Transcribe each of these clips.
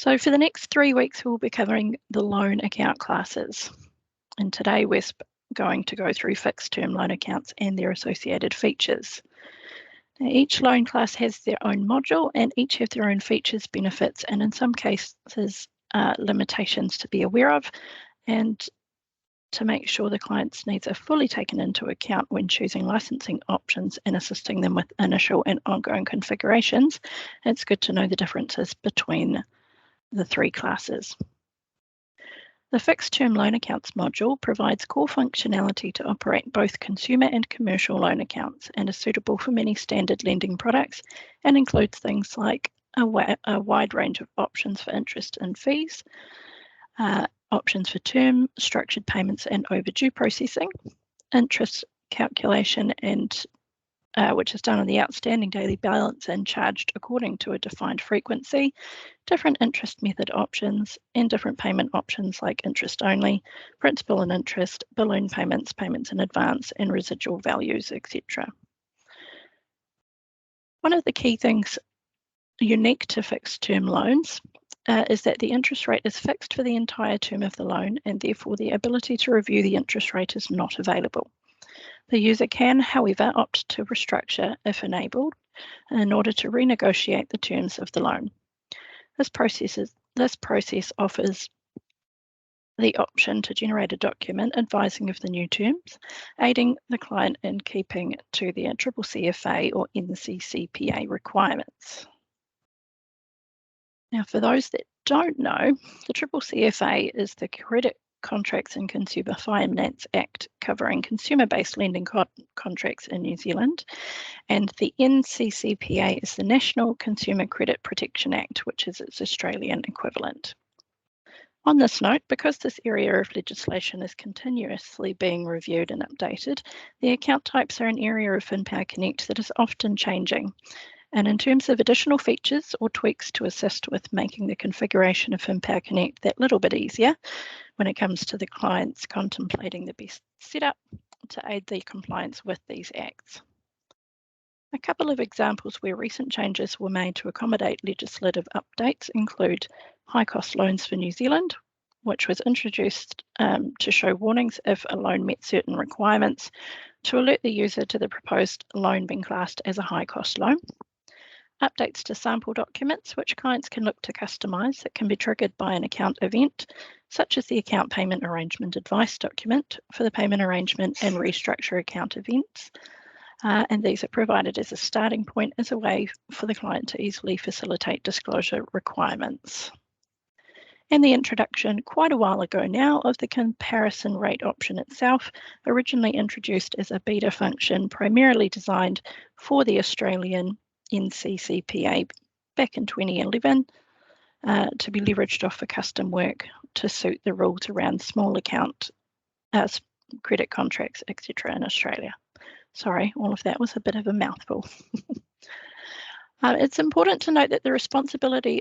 So for the next 3 weeks, we'll be covering the loan account classes. And today we're going to go through fixed term loan accounts and their associated features. Now, each loan class has their own module and each have their own features, benefits, and in some cases, limitations to be aware of, and to make sure the client's needs are fully taken into account when choosing licensing options and assisting them with initial and ongoing configurations. It's good to know the differences between the 3 classes. The fixed term loan accounts module provides core functionality to operate both consumer and commercial loan accounts and is suitable for many standard lending products and includes things like a wide range of options for interest and fees, options for term, structured payments and overdue processing, interest calculation and which is done on the outstanding daily balance and charged according to a defined frequency, different interest method options, and different payment options like interest only, principal and interest, balloon payments, payments in advance, and residual values, etc. One of the key things unique to fixed term loans is that the interest rate is fixed for the entire term of the loan, and therefore the ability to review the interest rate is not available. The user can, however, opt to restructure if enabled in order to renegotiate the terms of the loan. This process offers the option to generate a document advising of the new terms, aiding the client in keeping to the CCCFA or NCCPA requirements. Now, for those that don't know, the CCCFA is the Credit Contracts and Consumer Finance Act covering consumer-based lending contracts in New Zealand, and the NCCPA is the National Consumer Credit Protection Act, which is its Australian equivalent. On this note, because this area of legislation is continuously being reviewed and updated, the account types are an area of FinPower Connect that is often changing. And in terms of additional features or tweaks to assist with making the configuration of FinPower Connect that little bit easier when it comes to the clients contemplating the best setup to aid the compliance with these acts. A couple of examples where recent changes were made to accommodate legislative updates include high cost loans for New Zealand, which was introduced to show warnings if a loan met certain requirements to alert the user to the proposed loan being classed as a high cost loan. Updates to sample documents, which clients can look to customise, that can be triggered by an account event, such as the account payment arrangement advice document for the payment arrangement and restructure account events. And these are provided as a starting point as a way for the client to easily facilitate disclosure requirements. And the introduction quite a while ago now of the comparison rate option itself, originally introduced as a beta function primarily designed for the Australian NCCPA back in 2011 to be leveraged off for custom work to suit the rules around small account credit contracts, etc. in Australia. Sorry, all of that was a bit of a mouthful. It's important to note that the responsibility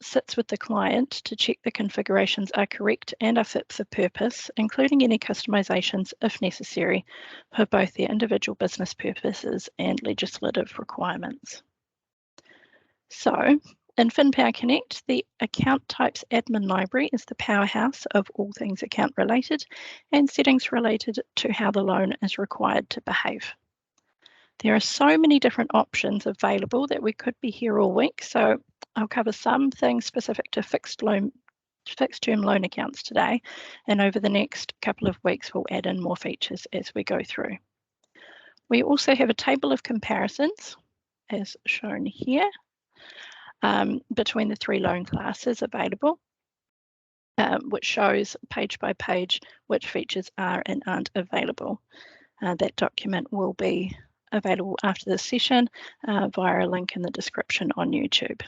sits with the client to check the configurations are correct and are fit for purpose, including any customisations if necessary for both their individual business purposes and legislative requirements. So, in FinPower Connect, the Account Types Admin Library is the powerhouse of all things account related and settings related to how the loan is required to behave. There are so many different options available that we could be here all week, so I'll cover some things specific to fixed term loan accounts today, and over the next couple of weeks we'll add in more features as we go through. We also have a table of comparisons, as shown here, between the 3 loan classes available, which shows page by page which features are and aren't available. That document will be available after this session via a link in the description on YouTube.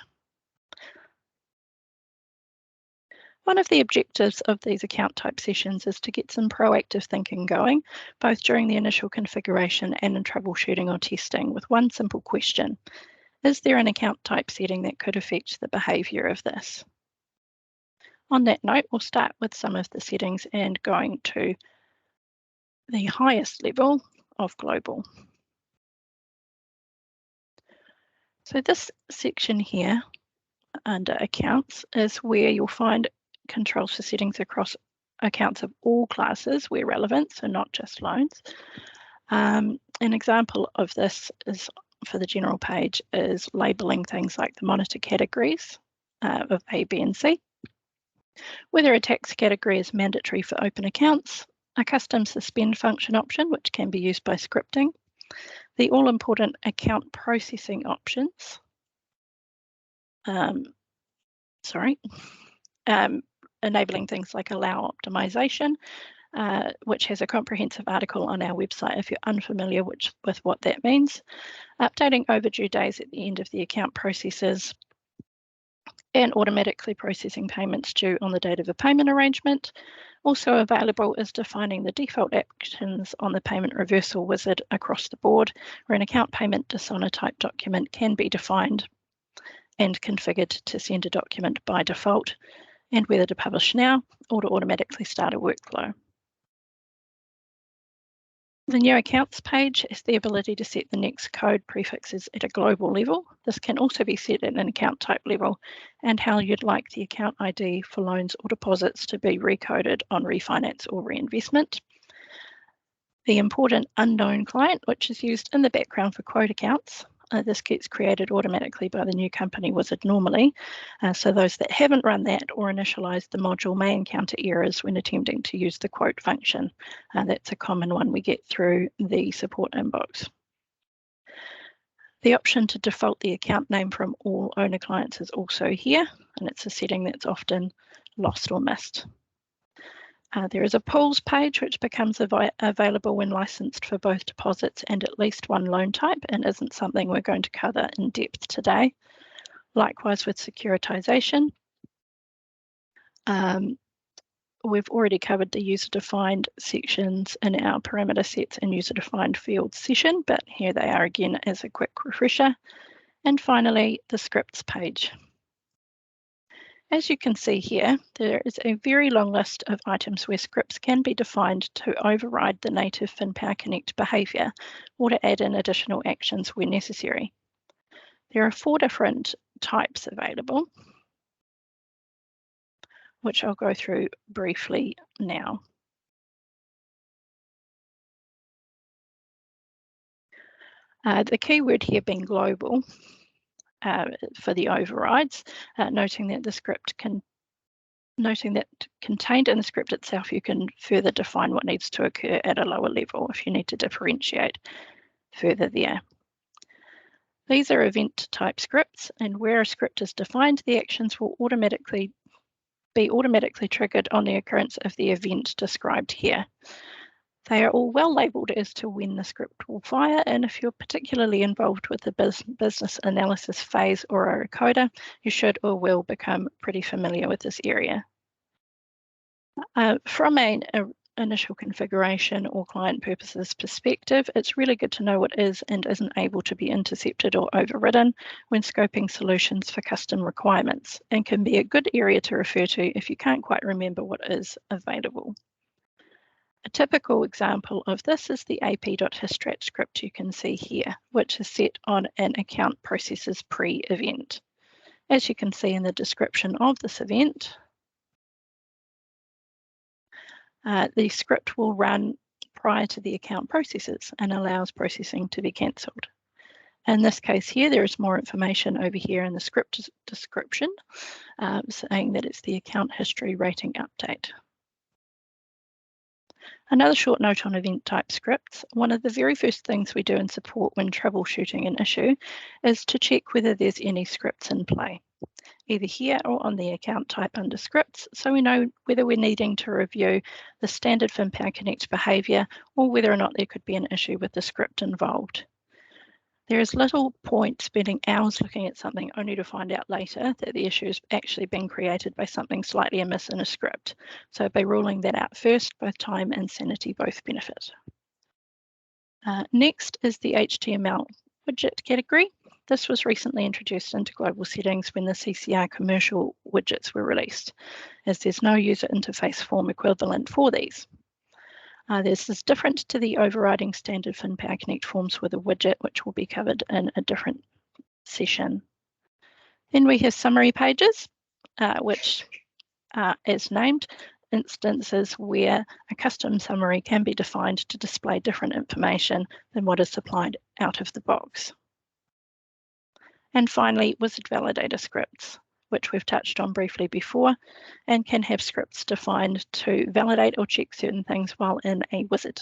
One of the objectives of these account type sessions is to get some proactive thinking going, both during the initial configuration and in troubleshooting or testing, with one simple question. Is there an account type setting that could affect the behaviour of this? On that note, we'll start with some of the settings and going to the highest level of global. So this section here under Accounts is where you'll find controls for settings across accounts of all classes where relevant, so not just loans. An example of this is for the general page is labelling things like the monitor categories of A, B and C, whether a tax category is mandatory for open accounts, a custom suspend function option which can be used by scripting, the all-important account processing options, enabling things like allow optimization, which has a comprehensive article on our website if you're unfamiliar with what that means, updating overdue days at the end of the account processes, and automatically processing payments due on the date of a payment arrangement. Also available is defining the default actions on the payment reversal wizard across the board, where an account payment dishonor type document can be defined and configured to send a document by default, and whether to publish now or to automatically start a workflow. The new accounts page is the ability to set the next code prefixes at a global level. This can also be set at an account type level, and how you'd like the account ID for loans or deposits to be recoded on refinance or reinvestment. The important unknown client, which is used in the background for quote accounts. This gets created automatically by the new company wizard normally, so those that haven't run that or initialized the module may encounter errors when attempting to use the quote function. That's a common one we get through the support inbox. The option to default the account name from all owner clients is also here, and it's a setting that's often lost or missed. There is a pools page which becomes available when licensed for both deposits and at least one loan type, and isn't something we're going to cover in depth today. Likewise with securitization. We've already covered the user-defined sections in our parameter sets and user-defined field session, but here they are again as a quick refresher. And finally, the scripts page. As you can see here, there is a very long list of items where scripts can be defined to override the native FinPower Connect behaviour or to add in additional actions where necessary. There are 4 different types available, which I'll go through briefly now. The keyword here being global for the overrides, noting that contained in the script itself, you can further define what needs to occur at a lower level if you need to differentiate further there. These are event type scripts, and where a script is defined, the actions will be automatically triggered on the occurrence of the event described here. They are all well labelled as to when the script will fire, and if you're particularly involved with the business analysis phase or are a coder, you should or will become pretty familiar with this area. From an initial configuration or client purposes perspective, it's really good to know what is and isn't able to be intercepted or overridden when scoping solutions for custom requirements, and can be a good area to refer to if you can't quite remember what is available. A typical example of this is the ap.histrat script you can see here, which is set on an account processes pre-event. As you can see in the description of this event, the script will run prior to the account processes and allows processing to be cancelled. In this case here, there is more information over here in the script description, saying that it's the account history rating update. Another short note on event type scripts. One of the very first things we do in support when troubleshooting an issue is to check whether there's any scripts in play, either here or on the account type under scripts, so we know whether we're needing to review the standard FinPower Connect behaviour or whether or not there could be an issue with the script involved. There is little point spending hours looking at something only to find out later that the issue has actually been created by something slightly amiss in a script. So by ruling that out first, both time and sanity both benefit. Next is the HTML widget category. This was recently introduced into global settings when the CCR commercial widgets were released, as there's no user interface form equivalent for these. This is different to the overriding standard FinPower Connect forms with a widget, which will be covered in a different session. Then we have summary pages, which are, as named, instances where a custom summary can be defined to display different information than what is supplied out of the box. And finally, wizard validator scripts, which we've touched on briefly before, and can have scripts defined to validate or check certain things while in a wizard.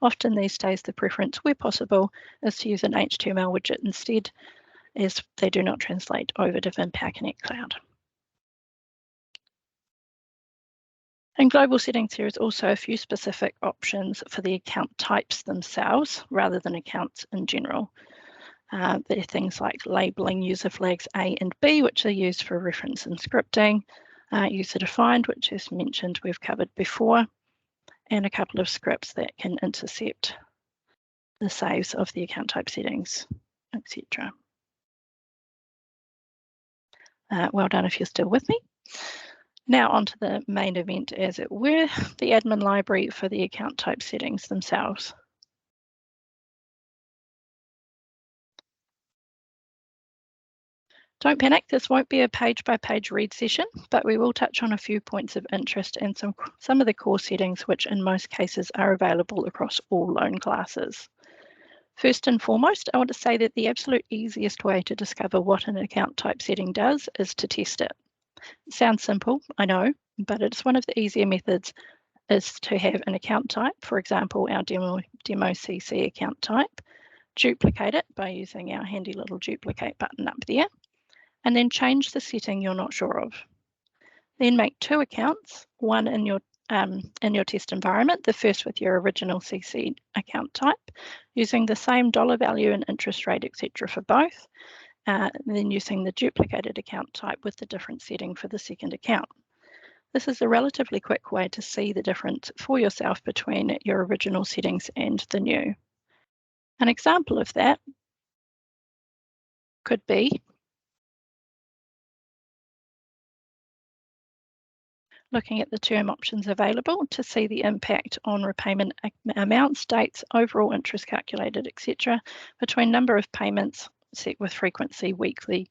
Often these days, the preference, where possible, is to use an HTML widget instead, as they do not translate over to Vim Power Connect Cloud. In global settings, there is also a few specific options for the account types themselves, rather than accounts in general. There are things like labeling user flags A and B, which are used for reference and scripting, user defined, which as mentioned we've covered before, and a couple of scripts that can intercept the saves of the account type settings, etc. Well done if you're still with me. Now onto the main event, as it were, the admin library for the account type settings themselves. Don't panic, this won't be a page-by-page read session, but we will touch on a few points of interest and some of the core settings which in most cases are available across all loan classes. First and foremost, I want to say that the absolute easiest way to discover what an account type setting does is to test it. It sounds simple, I know, but it's one of the easier methods is to have an account type, for example, our demo CC account type, duplicate it by using our handy little duplicate button up there, and then change the setting you're not sure of. Then make two accounts, one in your test environment, the first with your original CC account type, using the same dollar value and interest rate, etc. for both, then using the duplicated account type with the different setting for the second account. This is a relatively quick way to see the difference for yourself between your original settings and the new. An example of that could be looking at the term options available to see the impact on repayment amounts, dates, overall interest calculated, etc., between number of payments set with frequency weekly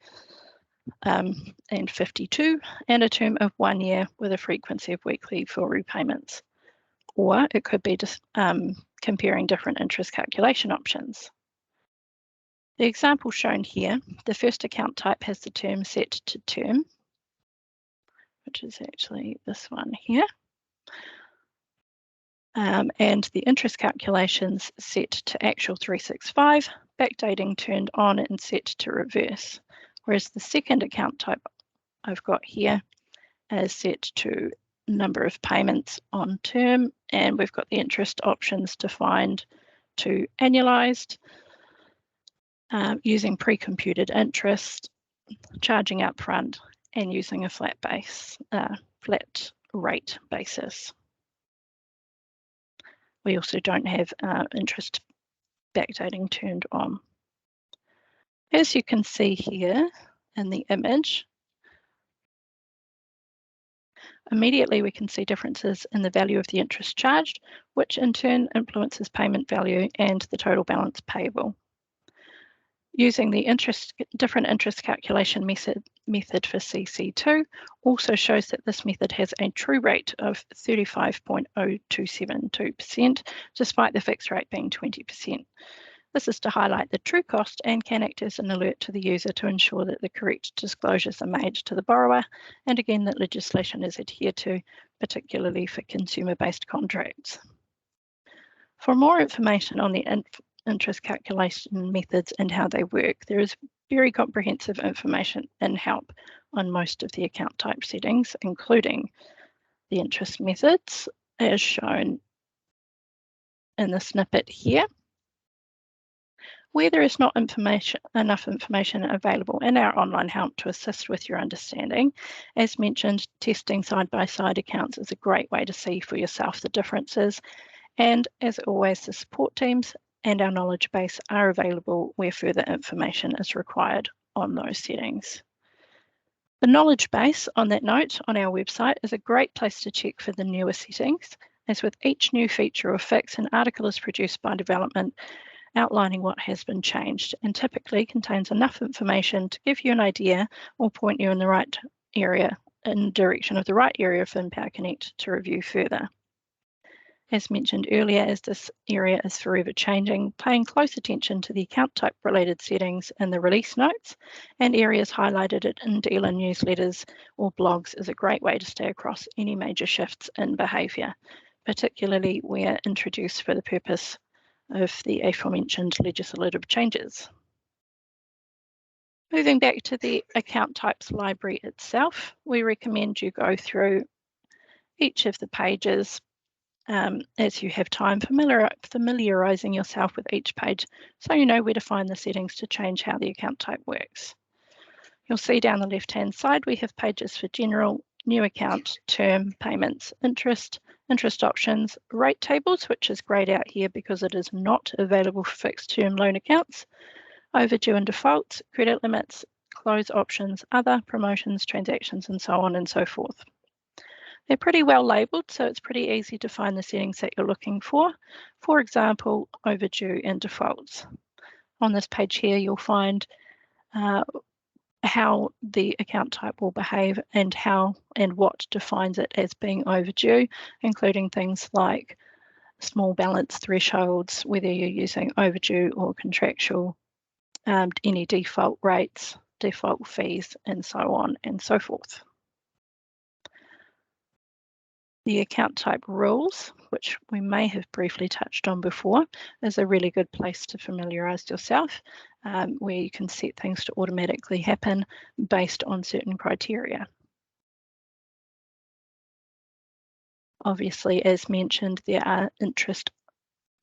and 52, and a term of 1 year with a frequency of weekly for repayments. Or it could be just comparing different interest calculation options. The example shown here, the first account type has the term set to term, which is actually this one here. And the interest calculations set to actual 365, backdating turned on and set to reverse. Whereas the second account type I've got here is set to number of payments on term, and we've got the interest options defined to annualized, using pre-computed interest, charging upfront, and using a flat rate basis. We also don't have interest backdating turned on. As you can see here in the image, immediately we can see differences in the value of the interest charged, which in turn influences payment value and the total balance payable. Using the different interest calculation method for CC2 also shows that this method has a true rate of 35.0272%, despite the fixed rate being 20%. This is to highlight the true cost and can act as an alert to the user to ensure that the correct disclosures are made to the borrower, and again that legislation is adhered to, particularly for consumer-based contracts. For more information on the interest calculation methods and how they work, there is very comprehensive information and help on most of the account type settings, including the interest methods as shown in the snippet here. Where there is not enough information available in our online help to assist with your understanding, as mentioned, testing side-by-side accounts is a great way to see for yourself the differences. And as always, the support teams and our knowledge base are available where further information is required on those settings. The knowledge base, on that note, on our website is a great place to check for the newer settings, as with each new feature or fix, an article is produced by development outlining what has been changed, and typically contains enough information to give you an idea or point you in the right area, in direction of the right area of FinPower Connect to review further. As mentioned earlier, as this area is forever changing, paying close attention to the account type related settings in the release notes and areas highlighted in dealer newsletters or blogs is a great way to stay across any major shifts in behaviour, particularly where introduced for the purpose of the aforementioned legislative changes. Moving back to the account types library itself, we recommend you go through each of the pages as you have time, familiarising yourself with each page so you know where to find the settings to change how the account type works. You'll see down the left-hand side we have pages for general, new account, term, payments, interest options, rate tables, which is greyed out here because it is not available for fixed term loan accounts, overdue and default, credit limits, close options, other, promotions, transactions, and so on and so forth. They're pretty well labelled, so it's pretty easy to find the settings that you're looking for. For example, overdue and defaults. On this page here, you'll find how the account type will behave and how and what defines it as being overdue, including things like small balance thresholds, whether you're using overdue or contractual, any default rates, default fees, and so on and so forth. The account type rules, which we may have briefly touched on before, is a really good place to familiarise yourself, where you can set things to automatically happen based on certain criteria. Obviously, as mentioned, there are interest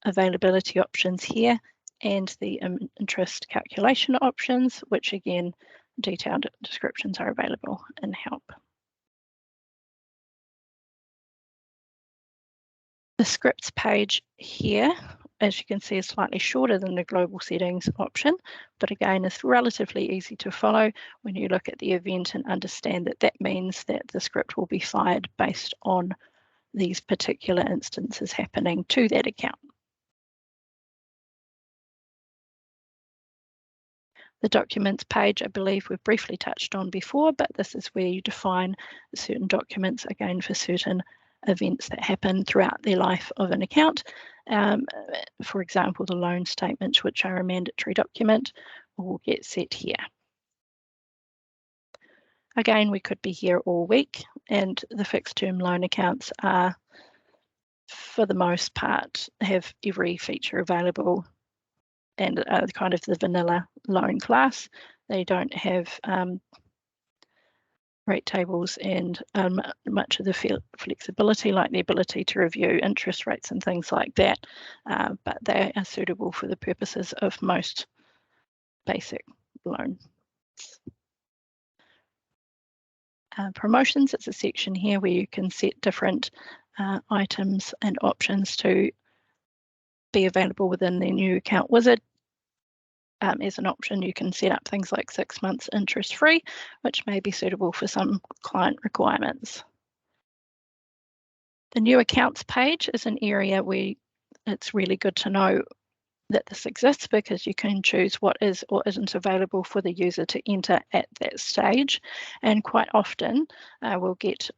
availability options here and the interest calculation options, which again, detailed descriptions are available in help. The scripts page here, as you can see, is slightly shorter than the global settings option, but again is relatively easy to follow when you look at the event and understand that that means that the script will be fired based on these particular instances happening to that account. The documents page, I believe we've briefly touched on before, but this is where you define certain documents, again, for certain events that happen throughout the life of an account. For example, the loan statements, which are a mandatory document, will get set here. Again, we could be here all week, and the fixed term loan accounts are, for the most part, have every feature available and are kind of the vanilla loan class. They don't have rate tables and much of the flexibility, like the ability to review interest rates and things like that, but they are suitable for the purposes of most basic loans. Promotions, it's a section here where you can set different items and options to be available within the new account wizard. As an option, you can set up things like 6 months interest-free, which may be suitable for some client requirements. The new accounts page is an area where it's really good to know that this exists, because you can choose what is or isn't available for the user to enter at that stage. And quite often we'll get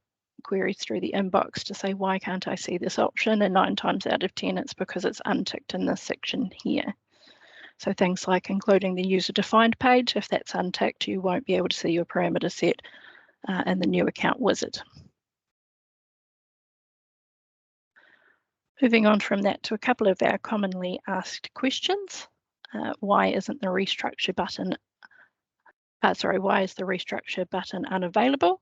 queries through the inbox to say, why can't I see this option? And 9 times out of 10, it's because it's unticked in this section here. So things like including the user defined page, if that's unticked, you won't be able to see your parameter set in the new account wizard. Moving on from that to a couple of our commonly asked questions. Why isn't the restructure button, why is the restructure button unavailable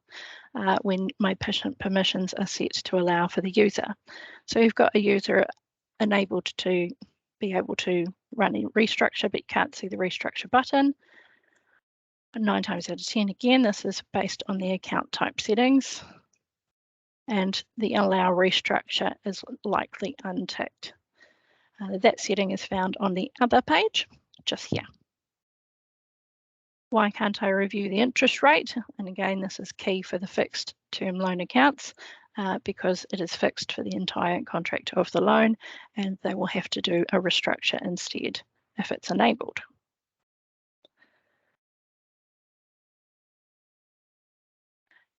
when my permissions are set to allow for the user? So you've got a user enabled to be able to run a restructure, but you can't see the restructure button. 9 times out of 10, again, this is based on the account type settings, and the allow restructure is likely unticked. That setting is found on the other page, just here. Why can't I review the interest rate? And again, this is key for the fixed term loan accounts because it is fixed for the entire contract of the loan, and they will have to do a restructure instead if it's enabled.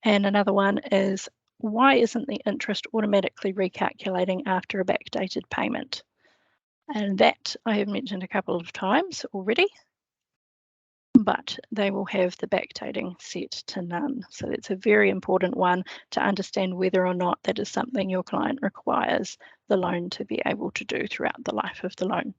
And another one is, why isn't the interest automatically recalculating after a backdated payment? And that I have mentioned a couple of times already, but they will have the backdating set to none. So that's a very important one to understand whether or not that is something your client requires the loan to be able to do throughout the life of the loan.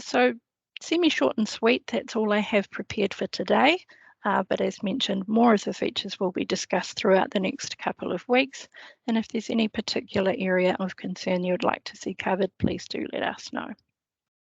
So semi-short and sweet, that's all I have prepared for today. But as mentioned, more of the features will be discussed throughout the next couple of weeks. And if there's any particular area of concern you would like to see covered, please do let us know.